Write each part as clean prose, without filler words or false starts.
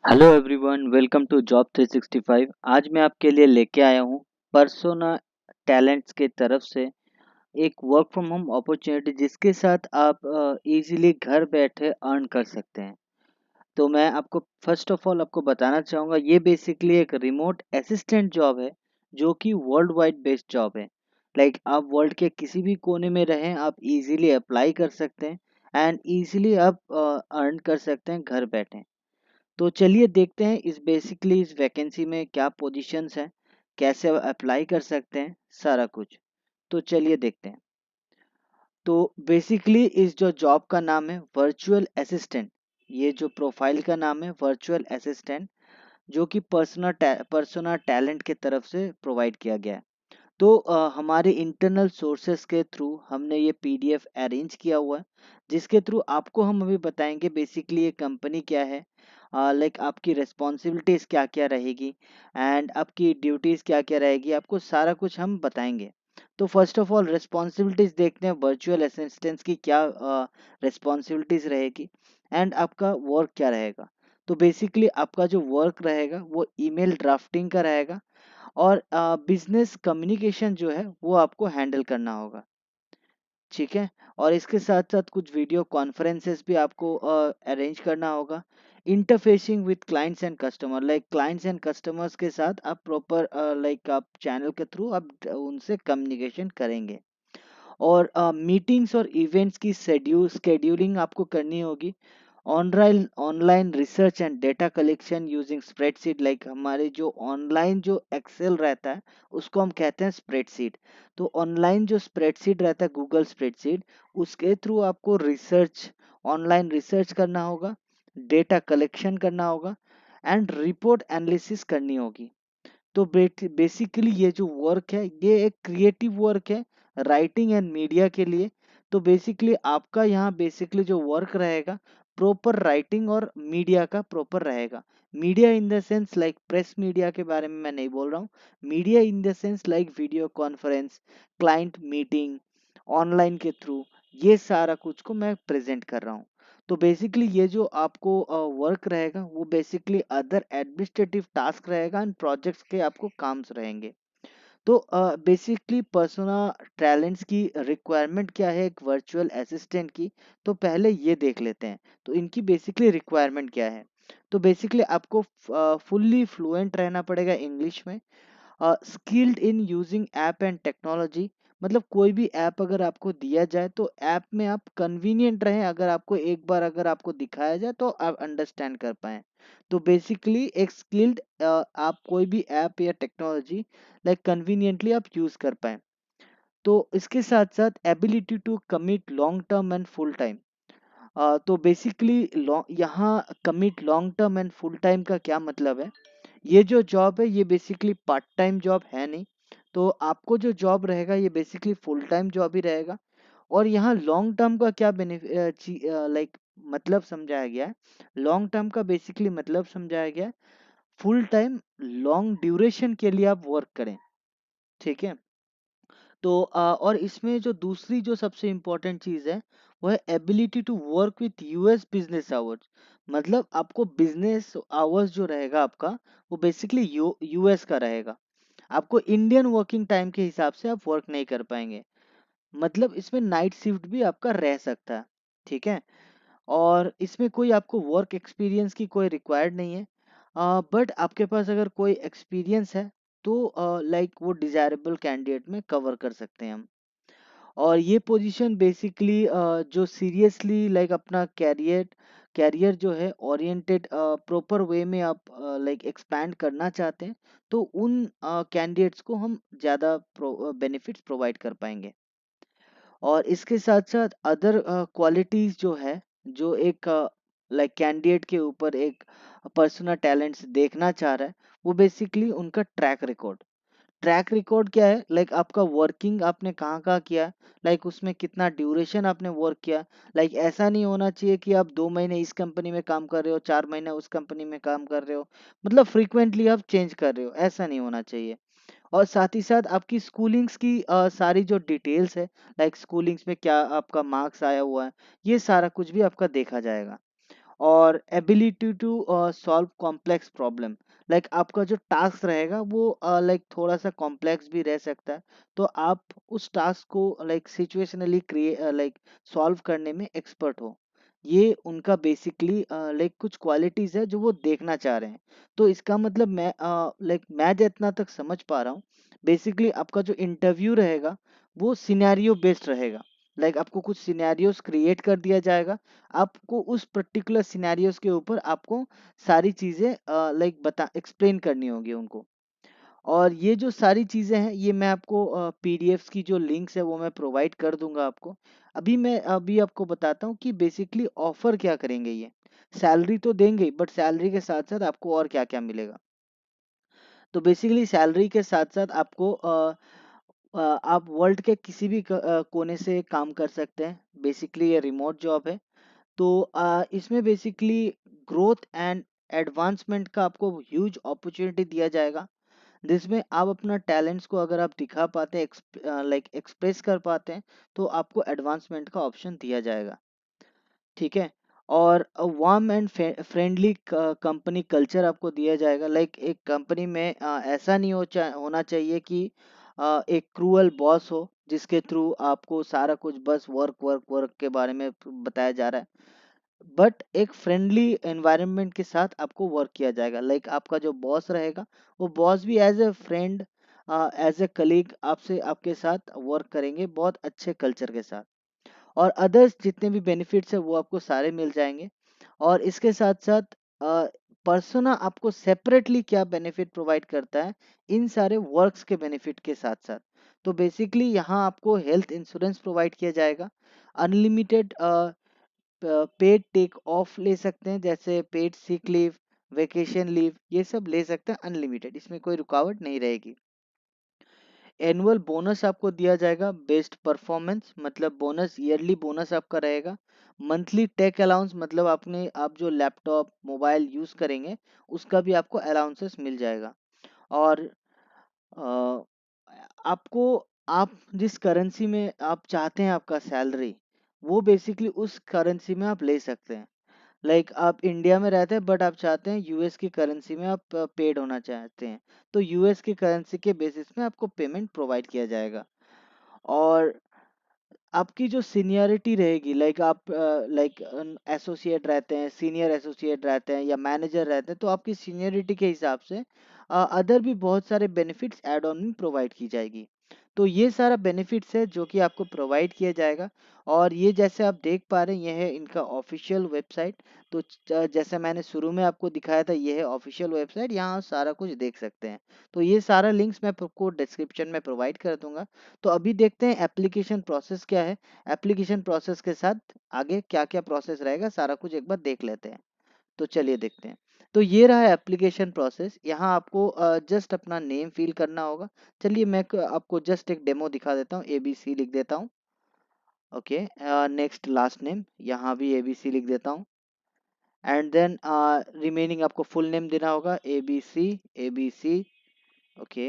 Hello everyone, welcome to job 365। आज मैं आपके लिए लेके आया हूँ पर्सोना टैलेंट्स के तरफ से एक वर्क फ्रॉम होम अपॉर्चुनिटी जिसके साथ आप इजीली घर बैठे अर्न कर सकते हैं। तो मैं आपको फर्स्ट ऑफ ऑल आपको बताना चाहूँगा, ये बेसिकली एक रिमोट असिस्टेंट जॉब है जो कि वर्ल्ड वाइड बेस्ड जॉब है। आप वर्ल्ड के किसी भी कोने में रहें, आप इजीली अप्लाई कर सकते हैं एंड इजीली आप अर्न कर सकते हैं घर बैठे। तो चलिए देखते हैं इस वैकेंसी में क्या पोजीशंस हैं, कैसे अप्लाई कर सकते हैं, सारा कुछ। तो चलिए देखते हैं। तो बेसिकली इस जो जॉब का नाम है वर्चुअल असिस्टेंट, ये जो प्रोफाइल का नाम है वर्चुअल असिस्टेंट, जो कि पर्सोना टैलेंट के तरफ से प्रोवाइड किया गया है। तो हमारे इंटरनल सोर्सेस के थ्रू हमने ये पीडीएफ अरेंज किया हुआ है, जिसके थ्रू आपको हम अभी बताएंगे बेसिकली ये कंपनी क्या है, आपकी रिस्पॉन्सिबिलिटीज़ क्या क्या रहेगी एंड आपकी ड्यूटीज़ क्या क्या रहेगी, आपको सारा कुछ हम बताएंगे। तो फर्स्ट ऑफ ऑल रिस्पॉन्सिबिलिटीज़ देखते हैं, वर्चुअल असिस्टेंट्स की क्या रिस्पॉन्सिबिलिटीज़ रहेगी एंड आपका वर्क क्या रहेगा। तो बेसिकली आपका जो वर्क रहेगा वो ईमेल ड्राफ्टिंग का रहेगा और बिजनेस कम्युनिकेशन जो है वो आपको हैंडल करना होगा। ठीक है। और इसके साथ साथ कुछ वीडियो कॉन्फ्रेंसेस भी आपको अरेंज करना होगा। Interfacing with clients and customer, clients and customers के साथ आप प्रॉपर आप चैनल के थ्रू आप उनसे कम्युनिकेशन करेंगे। और मीटिंग्स और इवेंट्स की शेड्यूलिंग आपको करनी होगी। Online online research and data collection using spreadsheet, हमारे जो ऑनलाइन जो एक्सेल रहता है उसको हम कहते हैं स्प्रेडशीट। तो ऑनलाइन जो स्प्रेडशीट रहता है गूगल स्प्रेडशीट, उसके थ्रू आपको ऑनलाइन रिसर्च करना होगा, डेटा कलेक्शन करना होगा एंड रिपोर्ट एनालिसिस करनी होगी। तो बेसिकली ये जो वर्क है ये एक क्रिएटिव वर्क है राइटिंग एंड मीडिया के लिए। तो बेसिकली आपका यहाँ बेसिकली जो वर्क रहेगा प्रॉपर राइटिंग और मीडिया का प्रॉपर रहेगा। Media in the sense press media के बारे में मैं नहीं बोल रहा हूँ। Media in the sense video conference, client meeting, online के थ्रू, ये सारा कुछ को मैं प्रेजेंट कर रहा हूँ। तो बेसिकली ये जो आपको वर्क रहेगा वो बेसिकली अदर एडमिनिस्ट्रेटिव टास्क रहेगा एंड प्रोजेक्ट्स के आपको काम्स रहेंगे। तो बेसिकली पर्सोना टैलेंट्स की रिक्वायरमेंट क्या है एक वर्चुअल असिस्टेंट की, तो पहले ये देख लेते हैं। तो इनकी बेसिकली रिक्वायरमेंट क्या है। तो बेसिकली आपको फुल्ली फ्लुएंट रहना पड़ेगा इंग्लिश में, skilled in using app and technology, मतलब कोई भी ऐप अगर आपको दिया जाए तो ऐप में आप कन्वीनियंट रहें, अगर आपको एक बार अगर आपको दिखाया जाए तो आप अंडरस्टैंड कर पाएँ। तो बेसिकली एक स्किल्ड आप कोई भी ऐप या टेक्नोलॉजी कन्वीनियंटली आप यूज़ कर पाएँ। तो इसके साथ-साथ ability to commit long term and full time. तो बेसिकली यहाँ commit long term and full time का क्या मतलब है। ये जो जॉब है ये बेसिकली पार्ट टाइम जॉब है नहीं। तो आपको जो जॉब रहेगा ये बेसिकली फुल टाइम जॉब ही रहेगा। और यहाँ लॉन्ग टर्म का क्या मतलब समझाया गया है। लॉन्ग टर्म का बेसिकली मतलब समझाया गया है, फुल टाइम लॉन्ग ड्यूरेशन के लिए आप वर्क करें। ठीक है। तो और इसमें जो दूसरी जो सबसे इम्पोर्टेंट चीज़ है वो है ability to work with US business hours. मतलब आपको बिजनेस आवर्स जो रहेगा आपका वो बेसिकली यूएस का रहेगा। आपको इंडियन वर्किंग टाइम के हिसाब से आप वर्क नहीं कर पाएंगे। मतलब इसमें नाइट शिफ्ट भी आपका रह सकता है। ठीक है। और इसमें कोई आपको वर्क एक्सपीरियंस की कोई रिक्वायर्ड नहीं है। बट आपके पास अगर कोई एक्सपीरियंस है तो वो डिजायरेबल कैंडिडेट में कवर कर सकते हैं हम। और ये पोजीशन बेसिकली जो सीरियसली अपना कैरियर कैरियर जो है ओरिएंटेड प्रॉपर वे में आप एक्सपैंड करना चाहते हैं, तो उन कैंडिडेट्स को हम ज़्यादा बेनिफिट्स प्रोवाइड कर पाएंगे। और इसके साथ साथ अदर क्वालिटीज जो है, जो एक कैंडिडेट के ऊपर एक पर्सनल टैलेंट्स देखना चाह रहा है, वो बेसिकली उनका ट्रैक रिकॉर्ड। ट्रैक रिकॉर्ड क्या है, आपका वर्किंग आपने कहाँ कहाँ किया, उसमें कितना ड्यूरेशन आपने वर्क किया। ऐसा नहीं होना चाहिए कि आप 2 महीने इस कंपनी में काम कर रहे हो, 4 महीने उस कंपनी में काम कर रहे हो, मतलब फ्रीक्वेंटली आप चेंज कर रहे हो, ऐसा नहीं होना चाहिए। और साथ ही साथ आपकी स्कूलिंग्स की सारी जो डिटेल्स है, स्कूलिंग्स में क्या आपका मार्क्स आया हुआ है, ये सारा कुछ भी आपका देखा जाएगा। और ability to solve complex problem. Like आपका जो टास्क रहेगा वो लाइक थोड़ा सा कॉम्प्लेक्स भी रह सकता है, तो आप उस टास्क को like situationally create like solve करने में एक्सपर्ट हो। ये उनका बेसिकली लाइक कुछ क्वालिटीज है जो वो देखना चाह रहे हैं। तो इसका मतलब मैं लाइक मैं जितना तक समझ पा रहा हूँ, बेसिकली आपका जो इंटरव्यू रहेगा वो सिनेरियो बेस्ड रहेगा। लाइक आपको कुछ सिनेरियोस क्रिएट कर दिया जाएगा, आपको उस पर्टिकुलर सिनेरियोस के ऊपर आपको सारी चीजें लाइक बता एक्सप्लेन करनी होगी उनको। और ये जो सारी चीजें हैं ये मैं आपको पीडीएफ्स की जो लिंक्स है वो मैं प्रोवाइड कर दूंगा आपको। अभी आपको बताता हूँ कि बेसिकली ऑफर क्या करेंगे ये। सैलरी तो देंगे, बट सैलरी के साथ साथ आपको और क्या क्या मिलेगा। तो बेसिकली सैलरी के साथ साथ आपको आप वर्ल्ड के किसी भी कोने से काम कर सकते हैं। बेसिकली ये रिमोट जॉब है। तो इसमें बेसिकली ग्रोथ एंड एडवांसमेंट का आपको ह्यूज अपॉर्चुनिटी दिया जाएगा, जिसमें आप अपना टैलेंट्स को अगर आप दिखा पाते हैं, लाइक एक्सप्रेस कर पाते हैं, तो आपको एडवांसमेंट का ऑप्शन दिया जाएगा। ठीक है। और warm and friendly company culture आपको दिया जाएगा। लाइक एक कंपनी में ऐसा नहीं होना चाहिए कि एक क्रूअल बॉस हो जिसके थ्रू आपको सारा कुछ बस वर्क वर्क वर्क के बारे में बताया जा रहा है, बट एक फ्रेंडली एनवायरनमेंट के साथ आपको वर्क किया जाएगा। लाइक आपका जो बॉस रहेगा वो बॉस भी as a friend, as a colleague आपसे आपके साथ वर्क करेंगे बहुत अच्छे कल्चर के साथ। और अदर्स जितने भी बेनिफिट्स है वो आपको सारे मिल जाएंगे। और इसके साथ साथ पर्सोना आपको सेपरेटली क्या बेनिफिट प्रोवाइड करता है इन सारे वर्क्स के बेनिफिट के साथ साथ। तो बेसिकली यहाँ आपको हेल्थ इंश्योरेंस प्रोवाइड किया जाएगा, अनलिमिटेड पेड टेक ऑफ ले सकते हैं, जैसे paid sick leave, vacation leave, ये सब ले सकते हैं अनलिमिटेड, इसमें कोई रुकावट नहीं रहेगी। एनुअल बोनस आपको दिया जाएगा बेस्ट परफॉर्मेंस, मतलब बोनस ईयरली बोनस आपका रहेगा। मंथली टेक अलाउंस, मतलब आप जो लैपटॉप मोबाइल यूज करेंगे उसका भी आपको अलाउंसेस मिल जाएगा। और अ, आपको आप जिस करेंसी में आप चाहते हैं आपका सैलरी, वो बेसिकली उस करेंसी में आप ले सकते हैं। लाइक आप इंडिया में रहते हैं बट आप चाहते हैं यूएस की करेंसी में आप पेड होना चाहते हैं, तो यूएस की करेंसी के बेसिस में आपको पेमेंट प्रोवाइड किया जाएगा। और आपकी जो सीनियरिटी रहेगी, लाइक आप लाइक एसोसिएट रहते हैं, सीनियर एसोसिएट रहते हैं या मैनेजर रहते हैं, तो आपकी सीनियरिटी के हिसाब से अदर भी बहुत सारे बेनिफिट्स एड ऑन में प्रोवाइड की जाएगी। तो ये सारा बेनिफिट्स है जो कि आपको प्रोवाइड किया जाएगा। और ये जैसे आप देख पा रहे हैं ये है इनका ऑफिशियल वेबसाइट। तो जैसे मैंने शुरू में आपको दिखाया था ये है ऑफिशियल वेबसाइट, यहाँ आप सारा कुछ देख सकते हैं। तो ये सारा लिंक्स मैं आपको डिस्क्रिप्शन में प्रोवाइड कर दूंगा। तो अभी देखते हैं एप्लीकेशन प्रोसेस क्या है, एप्लीकेशन प्रोसेस के साथ आगे क्या क्या प्रोसेस रहेगा सारा कुछ एक बार देख लेते हैं। तो चलिए देखते हैं। तो ये रहा एप्लीकेशन प्रोसेस, यहाँ आपको जस्ट अपना नेम फिल करना होगा। चलिए मैं आपको जस्ट एक डेमो दिखा देता हूँ, ABC लिख देता हूँ। ओके, नेक्स्ट लास्ट नेम, यहाँ भी ABC लिख देता हूँ। एंड देन रिमेनिंग आपको फुल नेम देना होगा, ABC। ओके।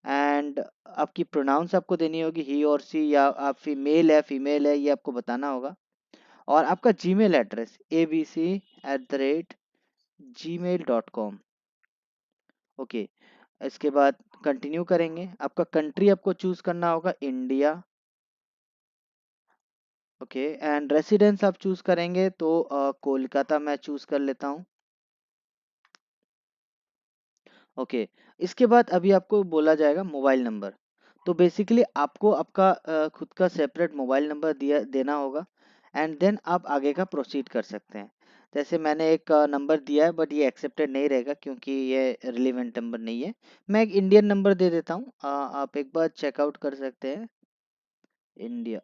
एंड आपकी प्रोनाउंस आपको देनी होगी ही और सी, या आप मेल है फीमेल है ये आपको बताना होगा। और आपका जीमेल एड्रेस abc@gmail.com। ओके। इसके बाद कंटिन्यू करेंगे, आपका कंट्री आपको चूज करना होगा इंडिया। ओके। एंड रेसिडेंस आप चूज करेंगे तो कोलकाता मैं चूज कर लेता हूँ। ओके। इसके बाद अभी आपको बोला जाएगा मोबाइल नंबर। तो बेसिकली आपको आपका खुद का सेपरेट मोबाइल नंबर दिया देना होगा। एंड देन आप आगे का प्रोसीड कर सकते हैं। जैसे मैंने एक नंबर दिया है बट ये एक्सेप्टेड नहीं रहेगा क्योंकि ये रिलेवेंट नंबर नहीं है। मैं एक इंडियन नंबर दे देता हूँ, आप एक बार चेकआउट कर सकते हैं। इंडिया।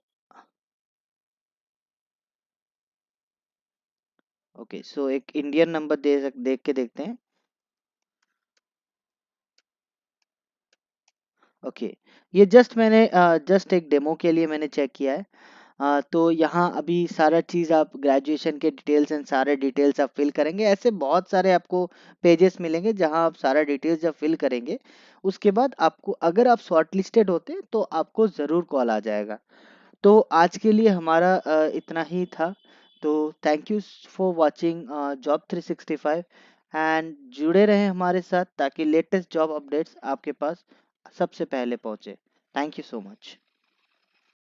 ओके, सो एक इंडियन नंबर देख के देखते हैं। ओके। ये मैंने जस्ट एक डेमो के लिए मैंने चेक किया है। तो यहाँ अभी सारा चीज़ आप ग्रेजुएशन के डिटेल्स एंड सारे डिटेल्स आप फिल करेंगे। ऐसे बहुत सारे आपको पेजेस मिलेंगे जहाँ आप सारा डिटेल्स जब फिल करेंगे, उसके बाद आपको अगर आप शॉर्ट लिस्टेड होते हैं तो आपको ज़रूर कॉल आ जाएगा। तो आज के लिए हमारा इतना ही था। तो thank you for watching job 365 and जुड़े रहें हमारे साथ ताकि लेटेस्ट जॉब अपडेट्स आपके पास सबसे पहले पहुंचे। Thank you so much.